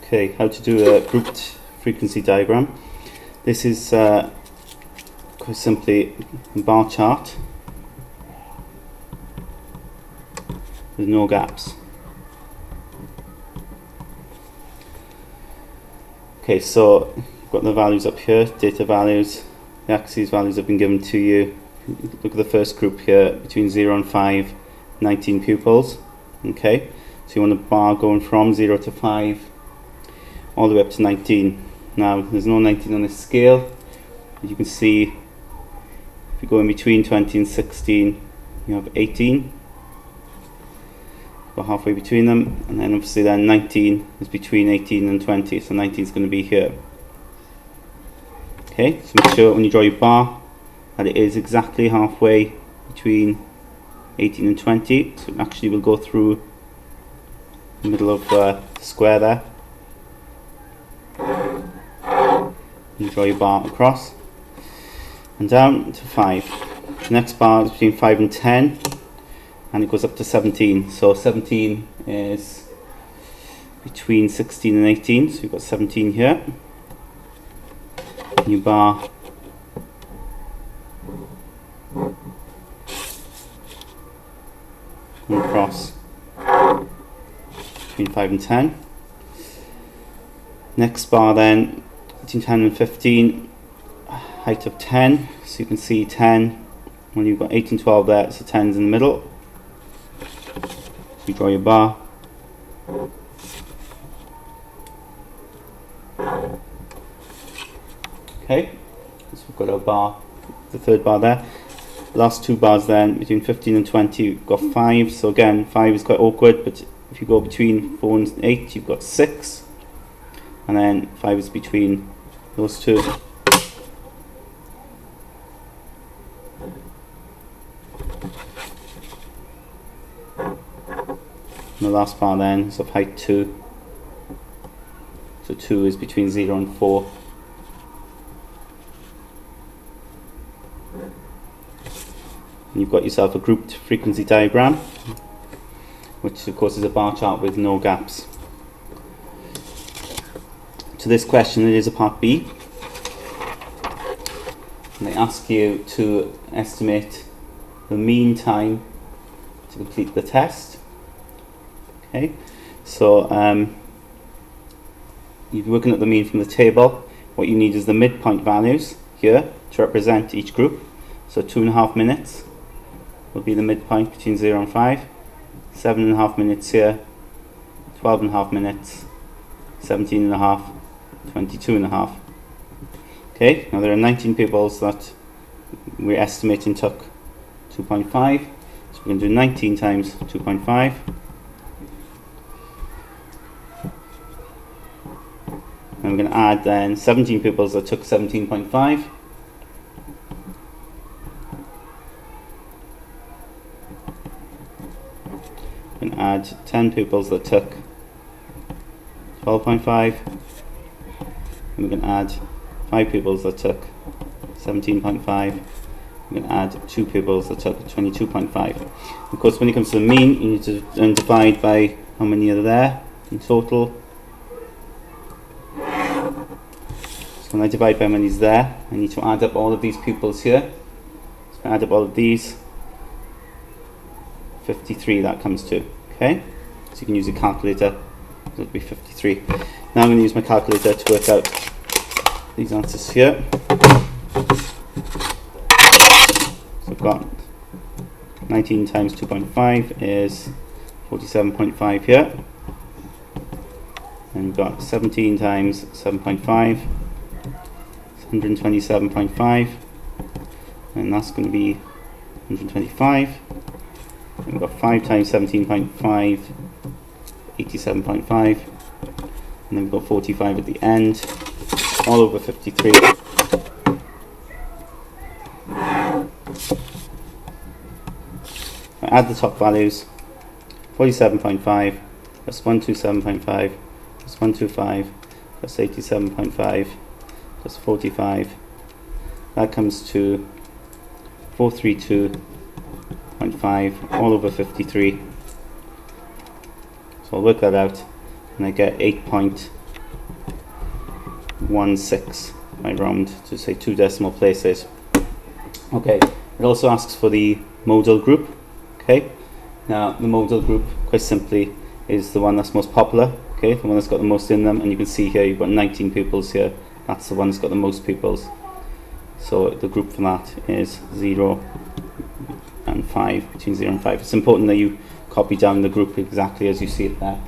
Okay, how to do a grouped frequency diagram. This is quite simply a bar chart with no gaps. Okay, so you've got the values up here, data values, the axes values have been given to you. Look at the first group here, between 0 and 5, 19 pupils. Okay, so you want a bar going from 0 to 5 all the way up to 19. Now there's no 19 on this scale. As you can see, if you go in between 20 and 16, you have 18. Go halfway between them, and then obviously then 19 is between 18 and 20, so 19 is going to be here. Okay, so make sure when you draw your bar that it is exactly halfway between 18 and 20, so it actually will go through the middle of the square there. You draw your bar across and down to 5. The next bar is between 5 and 10, and it goes up to 17. So 17 is between 16 and 18, so you've got 17 here. Your bar going across between 5 and 10. Next bar then between 10 and 15, height of 10, so you can see 10 when you've got 8 and 12 there, so 10's in the middle. So you draw your bar. Okay, so we've got our bar, the third bar there. Last two bars then, between 15 and 20, you've got 5, so again 5 is quite awkward, but if you go between 4 and 8, you've got 6, and then 5 is between those two. And the last bar then is of height 2, so 2 is between 0 and 4. And you've got yourself a grouped frequency diagram, which of course is a bar chart with no gaps. To this question, it is a part B, and they ask you to estimate the mean time to complete the test. Okay, so you're working at the mean from the table. What you need is the midpoint values here to represent each group. So 2.5 minutes will be the midpoint between 0 and 5, 7.5 minutes here, 12.5 minutes, 17.5, 22.5. Okay, now there are 19 pupils that we're estimating took 2.5, so we're going to do 19 times 2.5. And we're going to add then 17 pupils that took 17.5. And add 10 pupils that took 12.5, and we can add 5 pupils that took 17.5. We can add 2 pupils that took 22.5. Of course, when it comes to the mean, you need to then divide by how many are there in total. So when I divide by how many is there, I need to add up all of these pupils here. So I add up all of these. 53 that comes to, okay? So you can use a calculator, so it'll be 53. Now I'm going to use my calculator to work out these answers here. So I've got 19 times 2.5 is 47.5 here. And we've got 17 times 7.5, 127.5, and that's going to be 125. And we've got 5 times 17.5, 87.5, and then we've got 45 at the end, all over 53. I add the top values, 47.5 plus 127.5 plus 125 plus 87.5 plus 45. That comes to 432.5 all over 53. So I'll work that out and I get 8.5 0.16. I round to say 2 decimal places. Okay, it also asks for the modal group. Okay, now the modal group, quite simply, is the one that's most popular. Okay, the one that's got the most in them, and you can see here you've got 19 pupils here. That's the one that's got the most pupils. So the group for that is 0 and 5, between 0 and 5. It's important that you copy down the group exactly as you see it there.